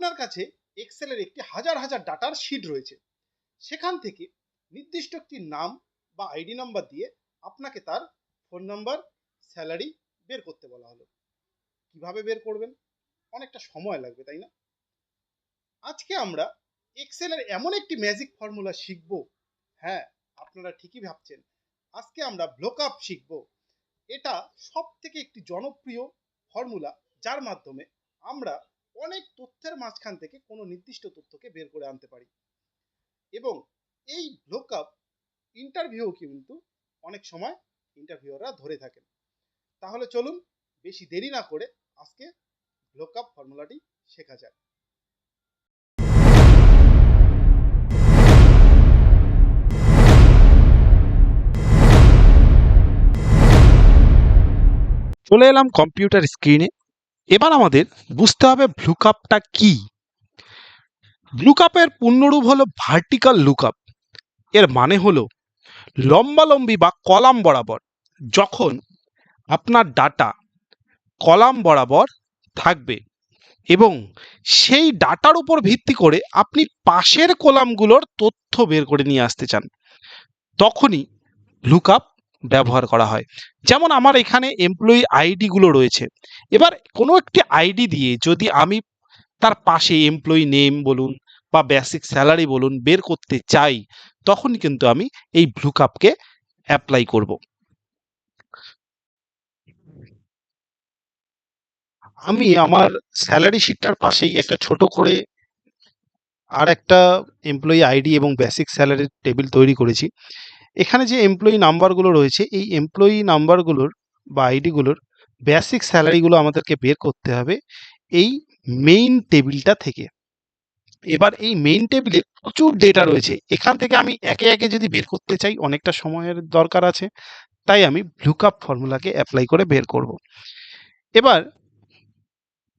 আপনার কাছে এক্সেলের একটি হাজার হাজার ডাটার শিট রয়েছে। সেখান থেকে নির্দিষ্ট একটি নাম বা আইডি নাম্বার দিয়ে আপনাকে তার ফোন নাম্বার, স্যালারি বের করতে বলা হলো। কিভাবে বের করবেন? অনেকটা সময় লাগবে, তাই না? আজকে আমরা এক্সেলের এমন একটি ম্যাজিক ফর্মুলা শিখব। হ্যাঁ, আপনারা ঠিকই ভাবছেন, আজকে আমরা ব্লকআপ শিখব। এটা সব থেকে একটি জনপ্রিয় ফর্মুলা, যার মাধ্যমে আমরা অনেক তথ্যের মাঝখান থেকে কোনো নির্দিষ্ট তথ্যকে বের করে আনতে পারি। এবং এই ব্লকআপ ইন্টারভিউ কিন্তু অনেক সময় ইন্টারভিউয়াররা ধরে থাকেন। তাহলে চলুন বেশি দেরি না করে আজকে ব্লকআপ ফর্মুলাটি শেখা যাক। চলে এলাম কম্পিউটার স্ক্রিনে। এবার আমাদের বুঝতে হবে লুকআপটা কি। লুকআপের পূর্ণরূপ হলো ভার্টিক্যাল লুকআপ। এর মানে হলো লম্বালম্বি বা কলাম বরাবর। যখন আপনার ডাটা কলাম বরাবর থাকবে এবং সেই ডাটার উপর ভিত্তি করে আপনি পাশের কলামগুলোর তথ্য বের করে নিয়ে আসতে চান, তখনই লুকআপ ব্যবহার করা হয়। যেমন আমার এখানে এমপ্লয়ি আইডি গুলো রয়েছে। এবার কোনো একটি আইডি দিয়ে যদি আমি তার পাশে এমপ্লয়ি নেম বলুন বা বেসিক স্যালারি বলুন বের করতে চাই, তখন কিন্তু আমি এই লুকআপকে অ্যাপ্লাই করব। আমি আমার স্যালারি শিটটার পাশেই একটা ছোট করে আর একটা এমপ্লয়ি আইডি এবং বেসিক স্যালারির টেবিল তৈরি করেছি। এখানে যে এমপ্লয়ি নাম্বারগুলো রয়েছে, এই এমপ্লয়ি নাম্বারগুলোর বা আইডিগুলোর বেসিক স্যালারিগুলো আমাদেরকে বের করতে হবে এই মেইন টেবিলটা থেকে। এবার এই মেইন টেবিলে প্রচুর ডেটা রয়েছে, এখান থেকে আমি একে একে যদি বের করতে চাই অনেকটা সময়ের দরকার আছে, তাই আমি লুকআপ ফর্মুলাকে অ্যাপ্লাই করে বের করব। এবার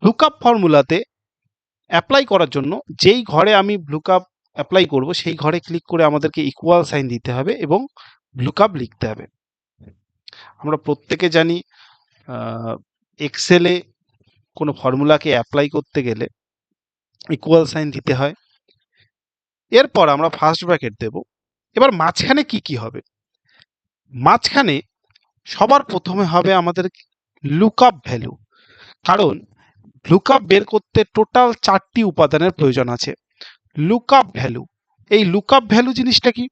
লুকআপ ফর্মুলাতে অ্যাপ্লাই করার জন্য যেই ঘরে আমি লুকআপ অ্যাপ্লাই করব সেই ঘরে ক্লিক করে আমাদেরকে ইকুয়াল সাইন দিতে হবে এবং লুকআপ লিখতে হবে। আমরা প্রত্যেকে জানি এক্সেলে কোনো ফর্মুলাকে অ্যাপ্লাই করতে গেলে ইকুয়াল সাইন দিতে হয়। এরপর আমরা ফার্স্ট ব্র্যাকেট দেব। এবার মাঝখানে কি কি হবে? মাঝখানে সবার প্রথমে হবে আমাদের লুকআপ ভ্যালু, কারণ লুকআপ বের করতে টোটাল 4টি উপাদানের প্রয়োজন আছে। লুকআপ ভ্যালু, এই লুকআপ ভ্যালু জিনিসটা কি?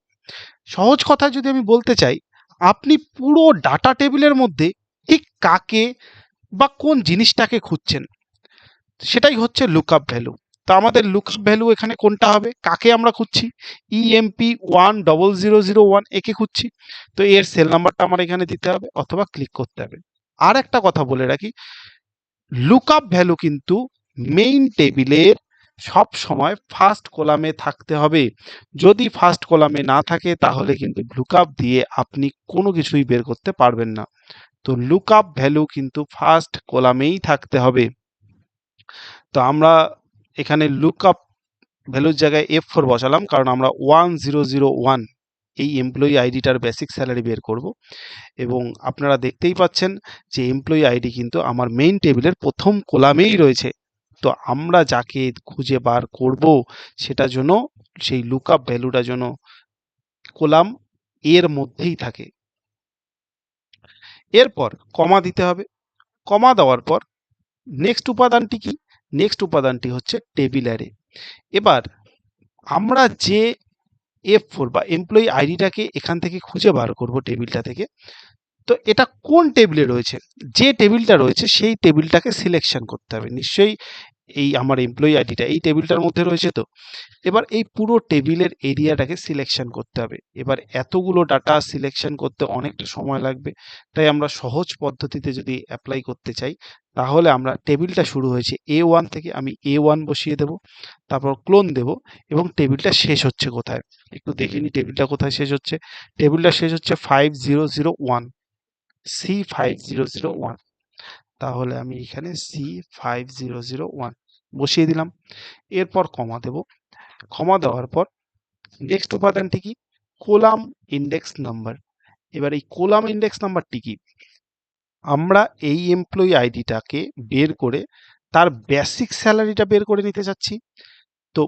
সহজ কথায় যদি আমি বলতে চাই, আপনি পুরো ডাটা টেবিলের মধ্যে ঠিক কাকে বা কোন জিনিসটাকে খুঁজছেন, সেটাই হচ্ছে লুকআপ ভ্যালু। তো আমাদের লুকআপ ভ্যালু এখানে কোনটা হবে? কাকে আমরা খুঁজছি? EMP10001 একে খুঁজছি। তো এর সেল নাম্বারটা আমার এখানে দিতে হবে অথবা ক্লিক করতে হবে। আর একটা কথা বলে রাখি, লুকআপ ভ্যালু কিন্তু মেইন টেবিলের সব সময় ফার্স্ট কলামে থাকতে হবে। যদি ফার্স্ট কলামে না থাকে তাহলে কিন্তু লুকআপ দিয়ে আপনি কোনো কিছুই বের করতে পারবেন না। তো লুকআপ ভ্যালু কিন্তু ফার্স্ট কলামেই থাকতে হবে। তো আমরা এখানে লুকআপ ভ্যালুর জায়গায় F4 বসালাম, কারণ আমরা 1001 এই এমপ্লয়ি আইডিটার বেসিক স্যালারি বের করব। এবং আপনারা দেখতেই পাচ্ছেন যে এমপ্লয়ি আইডি কিন্তু আমার মেইন টেবিলের প্রথম কলামেই রয়েছে। তো আমরা যাকে খুঁজে বার করব সেটার জন্য সেই লুকআপ ভ্যালুটা যেন কলাম এর মধ্যেই থাকে। এরপর কমা দিতে হবে। কমা দেওয়ার পর নেক্সট উপাদানটি কি? নেক্সট উপাদানটি হচ্ছে টেবিল অ্যারে। এবার আমরা যে F4 বা এমপ্লয়ি আইডিটাকে এখান থেকে খুঁজে বার করব টেবিলটা থেকে, তো এটা কোন টেবিলে রয়েছে? যে টেবিলটা রয়েছে সেই টেবিলটাকে সিলেকশন করতে হবে। নিশ্চয়ই এই আমার এমপ্লয়ি আইডিটা এই টেবিলটার মধ্যে রয়েছে। তো এবার এই পুরো টেবিলের এরিয়াটাকে সিলেকশন করতে হবে। এবার এতগুলো ডাটা সিলেকশন করতে অনেকটা সময় লাগবে, তাই আমরা সহজ পদ্ধতিতে যদি অ্যাপ্লাই করতে চাই, তাহলে আমরা টেবিলটা শুরু হয়েছে A1 থেকে, আমি A1 বসিয়ে দেব, তারপর ক্লোন দেব এবং টেবিলটা শেষ হচ্ছে কোথায় একটু দেখে নিই। টেবিলটা কোথায় শেষ হচ্ছে? টেবিলটা শেষ হচ্ছে 5001, C5001। তাহলে আমি এখানে C5001 বসিয়ে দিলাম। এরপর কমা দেব। কমা দেওয়ার পর নেক্সট উপাদানটি কি? Column index number. এবার এই কলাম ইন্ডেক্স নাম্বারটি কি? আমরা এই এমপ্লয়ি আইডিটাকে বের করে তার বেসিক স্যালারিটা বের করে নিতে চাচ্ছি। তো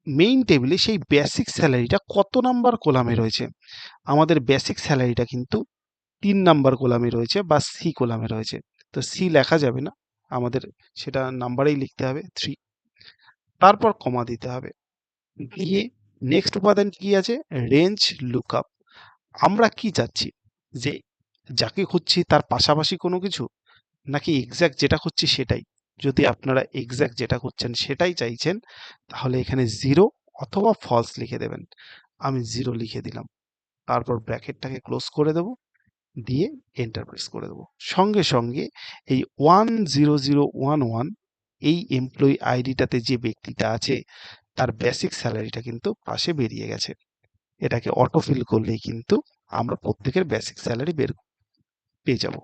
মেইন টেবিলে সেই বেসিক স্যালারিটা কত নাম্বার কলামে রয়েছে? আমাদের বেসিক স্যালারিটা কিন্তু 3 নাম্বার কলামে রয়েছে বা সি কলামে রয়েছে। তো সি লেখা যাবে না, আমাদের সেটা নাম্বারেই লিখতে হবে 3। তারপর কমা দিতে হবে, দিয়ে নেক্সট উপাদান কি আছে? Range lookup. আমরা কি চাচ্ছি? যে যাকে খুঁজছি তার পাশাপাশি কোনো কিছু, নাকি এক্সাক্ট যেটা খুঁজছি সেটাই? যদি আপনারা এক্সাক্ট যেটা খুঁজছেন সেটাই চাইছেন, তাহলে এখানে 0 অথবা ফলস লিখে দেবেন। আমি 0 লিখে দিলাম। তারপর ব্র্যাকেটটাকে ক্লোজ করে দেব, দিয়ে এন্টার প্রেস করে দেব। সঙ্গে সঙ্গে এই 10011 এই এমপ্লয়ি আইডিটাতে যে ব্যক্তিটা আছে তার বেসিক স্যালারিটা কিন্তু পাশে বেরিয়ে গেছে। এটাকে অটোফিল করলেই কিন্তু আমরা প্রত্যেকের বেসিক স্যালারি পেয়ে যাব।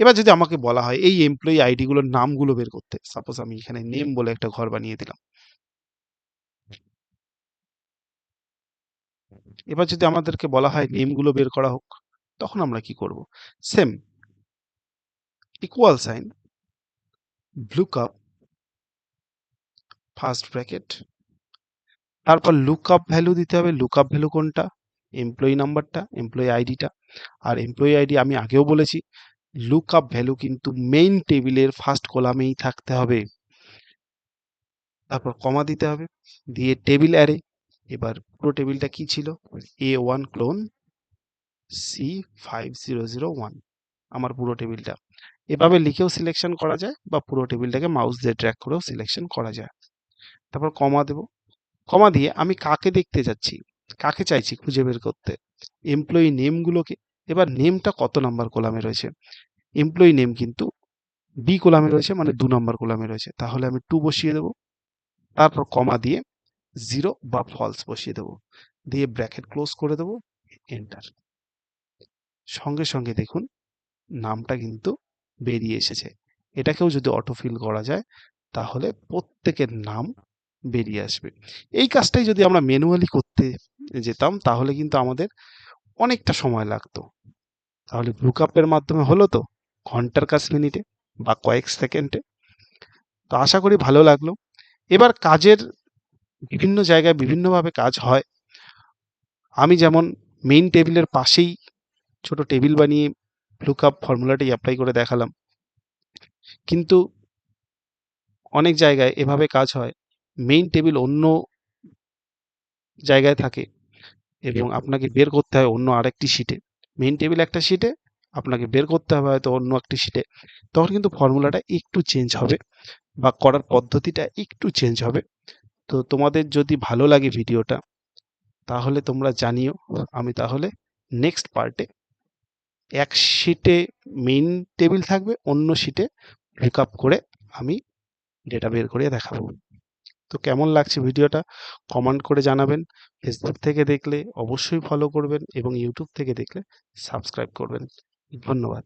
এবার যদি আমাকে বলা হয় এই এমপ্লয়ি আইডি গুলোর নামগুলো বের করতে, সাপোজ আমি এখানে নেম বলে একটা ঘর বানিয়ে দিলাম। এবার যদি আমাদেরকে বলা হয় নেমগুলো বের করা হোক, তখন আমরা কি করব? Same equal sign lookup first bracket, তারপর লুকআপ ভ্যালু দিতে হবে। লুকআপ ভ্যালু কোনটা? এমপ্লয়ি নাম্বারটা, এমপ্লয়ি আইডিটা। আর এমপ্লয়ি আইডি আমি আগেও বলেছি লুকআপ ভ্যালু কিন্তু মেইন টেবিলের ফার্স্ট কলামেই থাকতে হবে। তারপর কমা দিতে হবে, দিয়ে টেবিল অ্যারে। এবার পুরো টেবিলটা কি ছিল? A1 ক্লোন C5001, আমার পুরো টেবিলটা। এভাবে লিখেও সিলেকশন করা যায় বা পুরো টেবিলটাকে মাউস দিয়ে ড্র্যাগ করেও সিলেকশন করা যায়। তারপর কমা দেব। কমা দিয়ে আমি কাকে দেখতে যাচ্ছি, কাকে চাইছি খুঁজে বের করতে? এমপ্লয়ি নেমগুলোকে। এবার নেমটা কত নাম্বার কলামে রয়েছে? এমপ্লয়ি নেম কিন্তু বি কলামে রয়েছে, মানে 2 নাম্বার কলামে রয়েছে, তাহলে আমি 2 বসিয়ে দেব। তারপর কমা দিয়ে 0 বা ফলস বসিয়ে দেব, দিয়ে ব্র্যাকেট ক্লোজ করে দেব, এন্টার। সঙ্গে সঙ্গে দেখুন নামটা কিন্তু বেরিয়ে এসেছে। এটাকেও যদি অটোফিল করা যায় তাহলে প্রত্যেকের নাম বেরিয়ে আসবে। এই কাজটাই যদি আমরা ম্যানুয়ালি করতে যেতাম তাহলে কিন্তু আমাদের অনেকটা সময় লাগতো। তাহলে লুকআপের মাধ্যমে হলো তো ঘন্টার কাজ মিনিটে বা কয়েক সেকেন্ডে। তো আশা করি ভালো লাগলো। এবার কাজের বিভিন্ন জায়গায় বিভিন্নভাবে কাজ হয়। আমি যেমন মেইন টেবিলের পাশেই ছোট টেবিল বানিয়ে লুকআপ ফর্মুলাটি অ্যাপ্লাই করে দেখালাম, কিন্তু অনেক জায়গায় এভাবে কাজ হয় মেইন টেবিল অন্য জায়গায় থাকে এবং আপনাকে বের করতে হয় অন্য আরেকটি শিটে। মেইন টেবিল একটা শিটে, আপনাকে বের করতে হবে হয়তো অন্য একটি শিটে। তখন কিন্তু ফর্মুলাটা একটু চেঞ্জ হবে বা করার পদ্ধতিটা একটু চেঞ্জ হবে। তো তোমাদের যদি ভালো লাগে ভিডিওটা তাহলে তোমরা জানিও। আমি তাহলে নেক্সট পার্টে এক শিটে মেইন টেবিল থাকবে, অন্য শিটে লুকআপ করে আমি ডেটা বের করে দেখাবো। তো কেমন লাগছে ভিডিওটা কমেন্ট করে জানাবেন। ফেসবুক থেকে দেখলে অবশ্যই ফলো করবেন এবং ইউটিউব থেকে দেখলে সাবস্ক্রাইব করবেন। ধন্যবাদ।